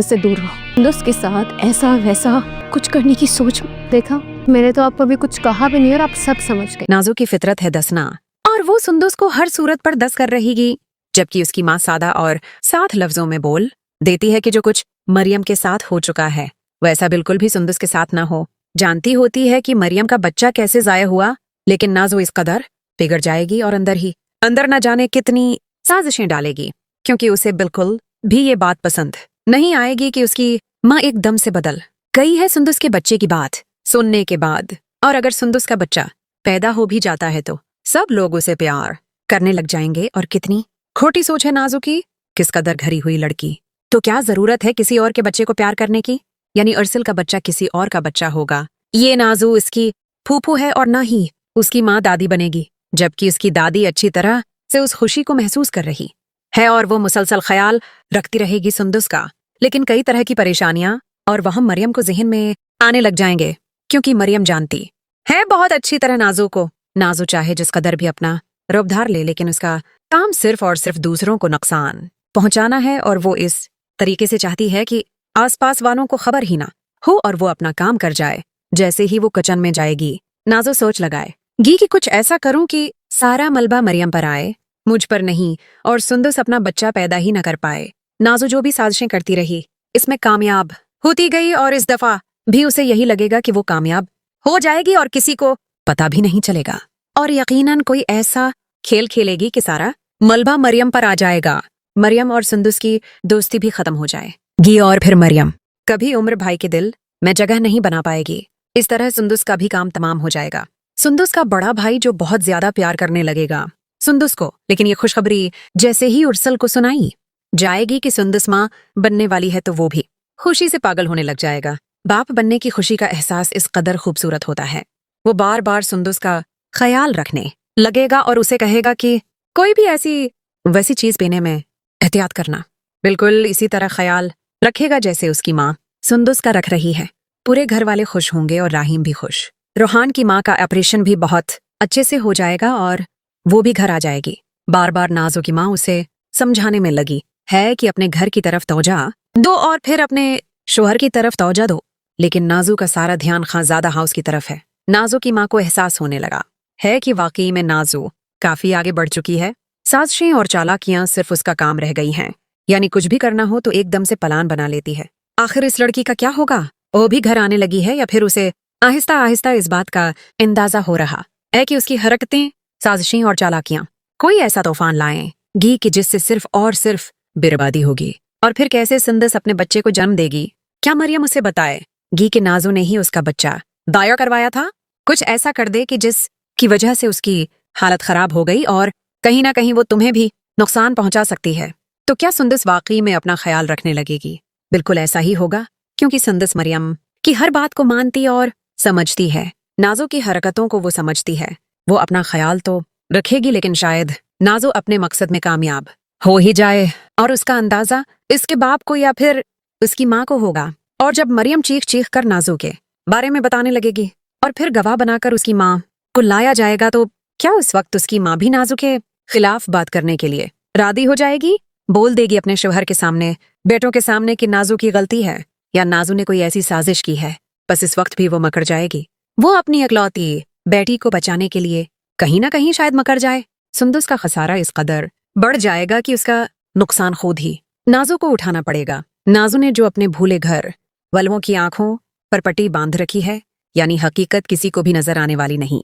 से दूर रहो। दोस्त के साथ ऐसा वैसा कुछ करने की सोच देखा, मैंने तो आपको अभी कुछ कहा भी नहीं और आप सब समझ गए। नाजो की फितरत है दसना और वो सुंदुस को हर सूरत पर दस कर रहेगी, जबकि उसकी माँ सादा और साथ लफ्जों में बोल देती है कि जो कुछ मरियम के साथ हो चुका है वैसा बिल्कुल भी सुंदुस के साथ ना हो। जानती होती है कि मरियम का बच्चा कैसे जाया हुआ, लेकिन नाजो इस कदर बिगड़ जाएगी और अंदर न जाने कितनी साजिशें डालेगी, क्योंकि उसे बिल्कुल भी ये बात पसंद नहीं आएगी कि उसकी माँ एकदम से बदल गई है सुंदुस के बच्चे की बात सुनने के बाद। और अगर सुंदुस का बच्चा पैदा हो भी जाता है तो सब लोग उसे प्यार करने लग जाएंगे। और कितनी खोटी सोच है नाजो की, किस कदर घरी हुई लड़की। तो क्या जरूरत है किसी और के बच्चे को प्यार करने की, यानी अर्सिल का बच्चा किसी और का बच्चा होगा। ये नाजो इसकी फूफू है और ना ही उसकी माँ दादी बनेगी, जबकि उसकी दादी अच्छी तरह से उस खुशी को महसूस कर रही है और वो मुसलसल ख्याल रखती रहेगी सुंदुस का। लेकिन कई तरह की परेशानियां और वह मरियम को जहन में आने लग जाएंगे, क्योंकि मरियम जानती है बहुत अच्छी तरह नाजो को। नाजो चाहे जिस कदर भी अपना रूप धार ले, लेकिन उसका काम सिर्फ और सिर्फ दूसरों को नुकसान पहुंचाना है, और वो इस तरीके से चाहती है कि आसपास वालों को खबर ही ना हो और वो अपना काम कर जाए। जैसे ही वो किचन में जाएगी, नाजो सोच लगाएगी कि कुछ ऐसा करूं कि सारा मलबा मरियम पर आए, मुझ पर नहीं, और सुंदुस अपना बच्चा पैदा ही न कर पाए। नाजो जो भी साजिशें करती रही इसमें कामयाब होती गई, और इस दफा भी उसे यही लगेगा कि वो कामयाब हो जाएगी और किसी को पता भी नहीं चलेगा, और यकीनन कोई ऐसा खेल खेलेगी कि सारा मलबा मरियम पर आ जाएगा। मरियम और सुंदुस की दोस्ती भी खत्म हो जाएगी और फिर मरियम कभी उम्र भाई के दिल में जगह नहीं बना पाएगी। इस तरह सुंदुस का भी काम तमाम हो जाएगा। सुंदुस का बड़ा भाई जो बहुत ज्यादा प्यार करने लगेगा सुंदुस को, लेकिन ये खुशखबरी जैसे ही उर्सल को सुनाई जाएगी कि सुंदुस माँ बनने वाली है तो वो भी खुशी से पागल होने लग जाएगा। बाप बनने की खुशी का एहसास इस कदर खूबसूरत होता है, वो बार बार सुंदुस का ख्याल रखने लगेगा और उसे कहेगा कि कोई भी ऐसी वैसी चीज पीने में एहतियात करना। बिल्कुल इसी तरह ख्याल रखेगा जैसे उसकी माँ सुंदुस का रख रही है। पूरे घर वाले खुश होंगे और राहीम भी खुश। रोहान की माँ का ऑपरेशन भी बहुत अच्छे से हो जाएगा और वो भी घर आ जाएगी। बार बार नाजो की माँ उसे समझाने में लगी है कि अपने घर की तरफ तवज्जो दो और फिर अपने शोहर की तरफ तवज्जो दो, लेकिन नाजो का सारा ध्यान खानजादा हाउस की तरफ है। नाजो की माँ को एहसास होने लगा है कि वाकई में नाजो काफी आगे बढ़ चुकी है। साजिशें और चालाकियां सिर्फ उसका काम रह गई हैं, यानी कुछ भी करना हो तो एकदम से प्लान बना लेती है। आखिर इस लड़की का क्या होगा, वो भी घर आने लगी है या फिर उसे आहिस्ता आहिस्ता इस बात का अंदाजा हो रहा है कि उसकी हरकतें, साजिशें और चालाकियां कोई ऐसा तूफान लाएंगी कि जिससे सिर्फ और सिर्फ बर्बादी होगी। और फिर कैसे सुंदुस अपने बच्चे को जन्म देगी? क्या मरियम उसे बताएगी कि नाजो ने ही उसका बच्चा दायर करवाया था? कुछ ऐसा कर दे कि जिसकी वजह से उसकी हालत खराब हो गई और कहीं ना कहीं वो तुम्हें भी नुकसान पहुंचा सकती है। तो क्या सुंदुस वाकई में अपना ख्याल रखने लगेगी? बिल्कुल ऐसा ही होगा, क्योंकि सुंदुस मरियम की हर बात को मानती और समझती है। नाजो की हरकतों को वो समझती है। वो अपना ख्याल तो रखेगी, लेकिन शायद नाजो अपने मकसद में कामयाब हो ही जाए और उसका अंदाजा इसके बाप को या फिर उसकी माँ को होगा। और जब मरियम चीख चीख कर नाजो के बारे में बताने लगेगी और फिर गवाह बनाकर उसकी माँ को लाया जाएगा, तो क्या उस वक्त उसकी माँ भी नाजो के खिलाफ बात करने के लिए राजी हो जाएगी? बोल देगी अपने शोहर के सामने, बेटों के सामने कि नाजो की गलती है या नाजो ने कोई ऐसी साजिश की है। बस इस वक्त भी वो मकर जाएगी। वो अपनी इकलौती बेटी को बचाने के लिए कहीं ना कहीं शायद मकर जाए। सुंदुस का खसारा इस कदर बढ़ जाएगा कि उसका नुकसान खुद ही नाजो को उठाना पड़ेगा। नाजो ने जो अपने भूले घर वलवों की आंखों पर पट्टी बांध रखी है, यानी हकीकत किसी को भी नजर आने वाली नहीं,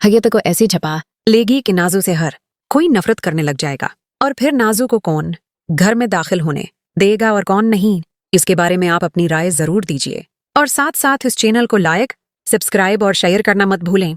हकीकत को ऐसी छपा लेगी कि नाजो से हर कोई नफरत करने लग जाएगा। और फिर नाजो को कौन घर में दाखिल होने देगा और कौन नहीं, इसके बारे में आप अपनी राय जरूर दीजिए। और साथ साथ इस चैनल को लाइक, सब्सक्राइब और शेयर करना मत भूलें।